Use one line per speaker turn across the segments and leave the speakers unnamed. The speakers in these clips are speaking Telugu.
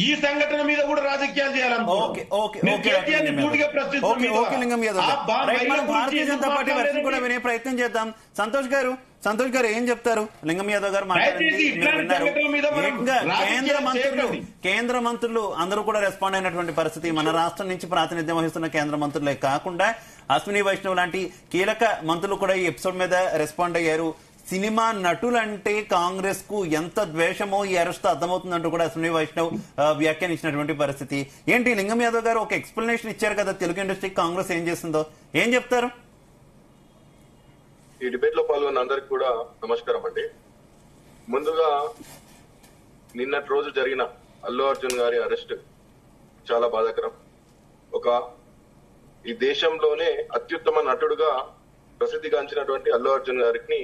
ఈ సంఘటన మీద కూడా రాజకీయాలు
భారతీయ జనతా పార్టీ వర్షన్ కూడా వినే ప్రయత్నం చేద్దాం. సంతోష్ గారు ఏం చెప్తారు? లింగం యాదవ్ గారు కేంద్ర మంత్రులు అందరూ కూడా రెస్పాండ్ అయినటువంటి పరిస్థితి. మన రాష్ట్రం నుంచి ప్రాతినిధ్యం వహిస్తున్న కేంద్ర మంత్రులే కాకుండా అశ్విని వైష్ణవ్ లాంటి కీలక మంత్రులు కూడా ఈ ఎపిసోడ్ మీద రెస్పాండ్ అయ్యారు. సినిమా నటులంటే కాంగ్రెస్ కు ఎంత ద్వేషమో ఈ అరెస్ట్ అర్థమవుతుందంటూ కూడా అశ్విని వైష్ణవ్ వ్యాఖ్యానించినటువంటి పరిస్థితి. ఏంటి లింగం యాదవ్ గారు ఒక ఎక్స్ప్లెనేషన్ ఇచ్చారు కదా తెలుగు ఇండస్ట్రీకి కాంగ్రెస్ ఏం చేస్తుందో, ఏం చెప్తారు?
ఈ డిబేట్ లో పాల్గొన్న అందరికి కూడా నమస్కారం అండి. ముందుగా నిన్నటి రోజు జరిగిన అల్లు అర్జున్ గారి అరెస్ట్ చాలా బాధాకరం. ఈ దేశంలోనే అత్యుత్తమ నటుడుగా ప్రసిద్ధిగాంచినటువంటి అల్లు అర్జున్ గారిని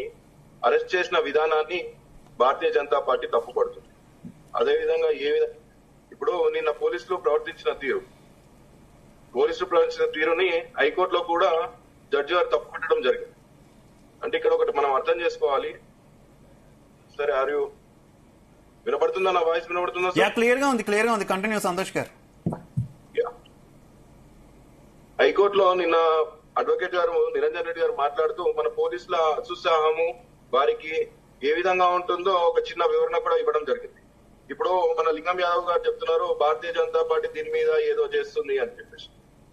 అరెస్ట్ చేసిన విధానాన్ని భారతీయ జనతా పార్టీ తప్పుపడుతుంది. అదేవిధంగా ఇప్పుడు నిన్న పోలీసులు ప్రవర్తించిన తీరుని హైకోర్టులో కూడా జడ్జి గారు తప్పుపట్టడం జరిగింది. అంటే ఇక్కడ ఒకటి మనం అర్థం చేసుకోవాలి. సరే, వినపడుతుందా? నా వాయిస్ వినపడుతుందా?
క్లియర్ గా ఉంది కంటిన్యూ సంతోష్ గారు.
హైకోర్టులో నిన్న అడ్వకేట్ గారు నిరంజన్ రెడ్డి గారు మాట్లాడుతూ మన పోలీసుల అత్యుత్సాహము వారికి ఏ విధంగా ఉంటుందో ఒక చిన్న వివరణ కూడా ఇవ్వడం జరిగింది. ఇప్పుడు మన లింగం యాదవ్ గారు చెప్తున్నారు భారతీయ జనతా పార్టీ దీని మీద ఏదో చేస్తుంది అని చెప్పేసి.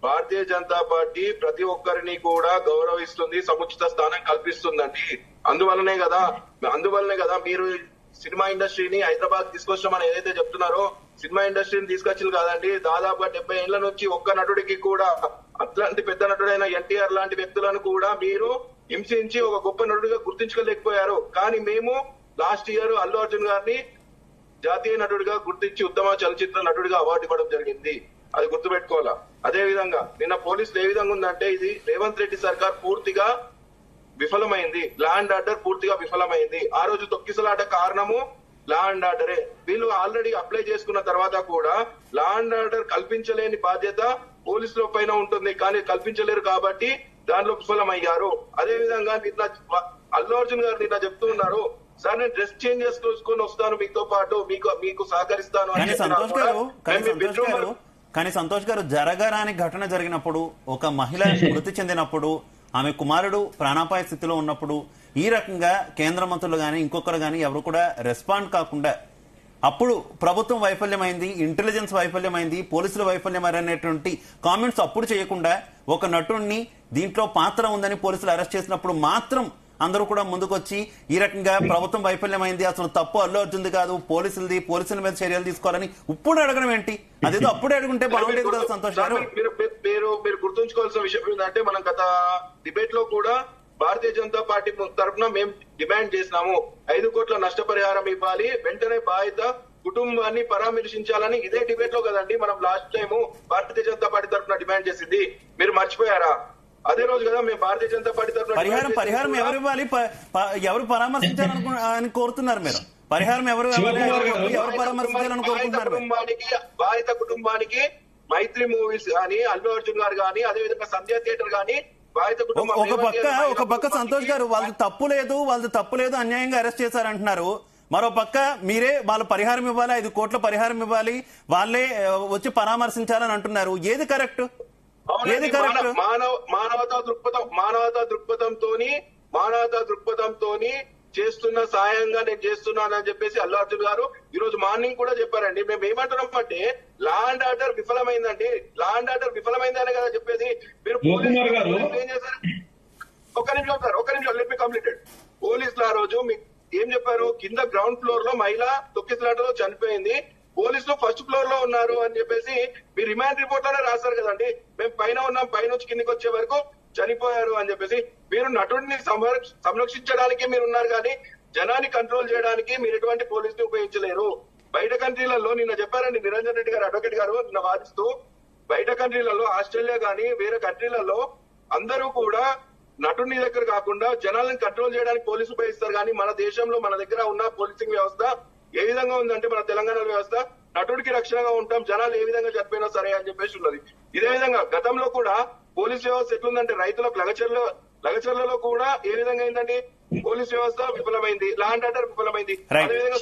భారతీయ జనతా పార్టీ ప్రతి ఒక్కరిని కూడా గౌరవిస్తుంది, సముచిత స్థానం కల్పిస్తుందండి. అందువల్లనే కదా మీరు సినిమా ఇండస్ట్రీని హైదరాబాద్ తీసుకొచ్చామని ఏదైతే చెప్తున్నారో, సినిమా ఇండస్ట్రీని తీసుకొచ్చింది కాదండి. దాదాపుగా 70 ఏళ్ల నుంచి ఒక్క నటుడికి కూడా, అట్లాంటి పెద్ద నటుడైన ఎన్టీఆర్ లాంటి వ్యక్తులను కూడా మీరు హింసించి ఒక గొప్ప నటుడిగా గుర్తించుకోలేకపోయారు. కానీ మేము లాస్ట్ ఇయర్ అల్లు అర్జున్ గారిని జాతీయ నటుడిగా గుర్తించి ఉత్తమ చలచిత్ర నటుడిగా అవార్డు ఇవ్వడం జరిగింది. అది గుర్తుపెట్టుకోవాలా. అదే విధంగా నిన్న పోలీసులు ఏ విధంగా ఉందంటే, ఇది రేవంత్ రెడ్డి సర్కార్ పూర్తిగా విఫలమైంది, లా అండ్ ఆర్డర్ పూర్తిగా విఫలమైంది. ఆ రోజు తొక్కిసలాట కారణము లా అండ్ ఆర్డరే. వీళ్ళు ఆల్రెడీ అప్లై చేసుకున్న తర్వాత కూడా లా అండ్ ఆర్డర్ కల్పించలేని బాధ్యత పోలీసుల పైన ఉంటుంది, కానీ కల్పించలేరు కాబట్టి దాంట్లో విఫలమయ్యారు. అదే విధంగా నిన్న అల్లు అర్జున్ గారు నిన్న చెప్తూ ఉన్నారు, సార్ నేను డ్రెస్ చేంజ్ చేసుకొని వస్తాను మీతో పాటు, మీకు సహకరిస్తాను అని.
కానీ సంతోష్ గారు జరగరాని ఘటన జరిగినప్పుడు, ఒక మహిళ మృతి చెందినప్పుడు, ఆమె కుమారుడు ప్రాణాపాయ స్థితిలో ఉన్నప్పుడు ఈ రకంగా కేంద్ర మంత్రులు గాని ఇంకొకరు గాని ఎవరు కూడా రెస్పాండ్ కాకుండా, అప్పుడు ప్రభుత్వం వైఫల్యమైంది, ఇంటెలిజెన్స్ వైఫల్యమైంది, పోలీసుల వైఫల్యం అనేటువంటి కామెంట్స్ అప్పుడు చేయకుండా ఒక నటుడిని దీంట్లో పాత్ర ఉందని పోలీసులు అరెస్ట్ చేసినప్పుడు మాత్రం అందరూ కూడా ముందుకొచ్చి ఈ రకంగా ప్రభుత్వం వైఫల్యమైంది, అసలు తప్పు అల్లు అర్జున్ది కాదు, పోలీసుల మీద చర్యలు తీసుకోవాలని ఇప్పుడు అడగడం ఏంటి? అదేదో అప్పుడే అడుగుంటే బాగుండేది కదా సంతోష్ గారు.
మీరు గుర్తుంచుకోవాల్సిన విషయం ఏంటంటే, మనం గత డిబేట్ లో కూడా భారతీయ జనతా పార్టీ తరఫున మేము డిమాండ్ చేసినాము 5 కోట్ల నష్టపరిహారం ఇవ్వాలి, వెంటనే బాధిత కుటుంబాన్ని పరామర్శించాలని. ఇదే డిబేట్ లో కదండి మనం last time Bharatiya Janata party తరఫున డిమాండ్ చేసింది. మీరు మర్చిపోయారా? అదే రోజు కదా మేము భారతీయ జనతా పార్టీ తరఫున
పరిహారం ఎవరు ఇవ్వాలి, ఎవరు పరామర్శించాలని కోరుతున్నారు? మీరు పరిహారం ఎవరు పరామర్శించాలని కోరుకుంటున్నారు?
బాధిత కుటుంబానికి మైత్రి మూవీస్ గానీ, అల్లు అర్జున్ గారు గానీ, అదే విధంగా సంధ్య థియేటర్ గానీ,
ఒక పక్క సంతోష్ గారు వాళ్ళది తప్పు లేదు అన్యాయంగా అరెస్ట్ చేశారంటున్నారు. మరో పక్క మీరే వాళ్ళు పరిహారం ఇవ్వాలి, 5 కోట్ల పరిహారం ఇవ్వాలి, వాళ్ళే వచ్చి పరామర్శించాలని అంటున్నారు. ఏది కరెక్ట్?
మానవతా దృక్పథంతోని చేస్తున్న సాయంగా నేను చేస్తున్నానని చెప్పేసి అల్లు అర్జున్ గారు ఈ రోజు మార్నింగ్ కూడా చెప్పారండి. మేము ఏమంటున్నాం అంటే, లా అండ్ ఆర్డర్ విఫలమైందండి, లా అండ్ ఆర్డర్ విఫలమైందనే కదా చెప్పేది. మీరు ఏం చేశారు? ఒక్క నిమిషం లెట్ మీ కంప్లీటెడ్. పోలీసులు ఆ రోజు మీకు ఏం చెప్పారు? కింద గ్రౌండ్ ఫ్లోర్ లో మహిళ తొక్కిసలాటలో చనిపోయింది, పోలీసులు ఫస్ట్ ఫ్లోర్ లో ఉన్నారు అని చెప్పేసి మీరు రిమాండ్ రిపోర్ట్ లోనే రాశారు కదండి. మేము పైన ఉన్నాం, పైన వచ్చి కిందికి వచ్చే వరకు చనిపోయారు అని చెప్పేసి. మీరు నటుడిని సంరక్షించడానికి మీరు ఉన్నారు, కానీ జనాన్ని కంట్రోల్ చేయడానికి మీరు ఎటువంటి పోలీసుని ఉపయోగించలేరు. బయట కంట్రీలలో నిన్న చెప్పారండి నిరంజన్ రెడ్డి గారు, అడ్వకేట్ గారు నిన్న వాదిస్తూ, బయట కంట్రీలలో ఆస్ట్రేలియా గానీ వేరే కంట్రీలలో అందరూ కూడా నటుని దగ్గర కాకుండా జనాలను కంట్రోల్ చేయడానికి పోలీసు ఉపయోగిస్తారు. కానీ మన దేశంలో మన దగ్గర ఉన్న పోలీసింగ్ వ్యవస్థ ఏ విధంగా ఉందంటే, మన తెలంగాణ వ్యవస్థ నటుడికి రక్షణగా ఉంటాం, జనాలు ఏ విధంగా చనిపోయినా సరే అని చెప్పేసి ఉన్నది. ఇదే విధంగా గతంలో కూడా పోలీస్ వ్యవస్థ ఎట్లుందంటే, రైతులకు లగచర్లలో కూడా ఏ విధంగా అయిందండి, పోలీస్ వ్యవస్థ విఫలమైంది, లా అండ్ ఆర్డర్ విఫలమైంది. అదేవిధంగా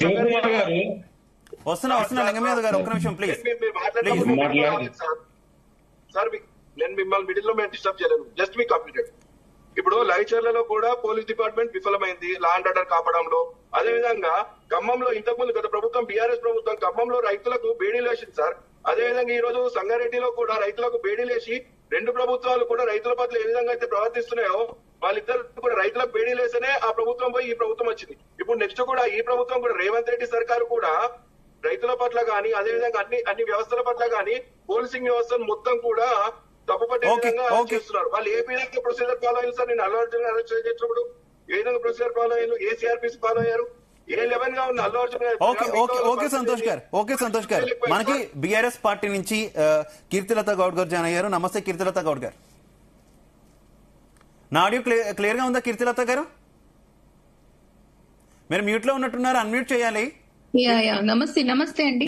వస్తున్నా లింగమేధ గారు ఒక్క నిమిషం ప్లీజ్.
మీరు మాట్లాడినప్పుడు సార్ నేను మిమ్మల్ని మిడిల్ లో మేము డిస్టర్బ్ చేయలేను, జస్ట్ మీ కంప్లీటెడ్. ఇప్పుడు లైచర్లలో కూడా పోలీస్ డిపార్ట్మెంట్ విఫలమైంది లా అండ్ ఆర్డర్ కాపాడంలో. అదే విధంగా ఖమ్మంలో ఇంతకుముందు గత ప్రభుత్వం బీఆర్ఎస్ ప్రభుత్వం ఖమ్మంలో రైతులకు బేడీలు వేసింది సార్. అదే విధంగా ఈ రోజు సంగారెడ్డిలో కూడా రైతులకు బేడీలు వేసి రెండు ప్రభుత్వాలు కూడా రైతుల పట్ల ఏ విధంగా అయితే ప్రవర్తిస్తున్నాయో వాళ్ళిద్దరు కూడా రైతులకు బేడీలు వేస్తేనే ఆ ప్రభుత్వం పోయి ఈ ప్రభుత్వం వచ్చింది. ఇప్పుడు నెక్స్ట్ కూడా ఈ ప్రభుత్వం కూడా రేవంత్ రెడ్డి సర్కారు కూడా రైతుల పట్ల గానీ అదే విధంగా అన్ని వ్యవస్థల పట్ల గానీ పోలీసింగ్ వ్యవస్థను మొత్తం కూడా తప్పుపట్టే విధంగా చేస్తున్నారు. వాళ్ళు ఏ విధంగా ప్రొసీజర్ ఫాలో అయ్యారు సార్? నేను అల్లు అర్జున్ అరెస్ట్ చేసినప్పుడు ఏ విధంగా ప్రొసీజర్ ఫాలో అయ్యారు? ఏ సిఆర్పిసి ఫాలో అయ్యారు? ఏ లెవెల్ గా ఉన్న అల్లు అర్జున్
ఓకే సంతోష్ గారు మనకి బీఆర్ఎస్ పార్టీ నుంచి కీర్తిలత గౌడ్ గారు జాయిన్ అయ్యారు. నమస్తే కీర్తిలత గౌడ్ గారు. నా ఆడియో క్లియర్ గా ఉందా కీర్తిలత గారు? మీరు మ్యూట్ లో ఉన్నట్టున్నారు, అన్మ్యూట్ చేయాలి.
నమస్తే అండి.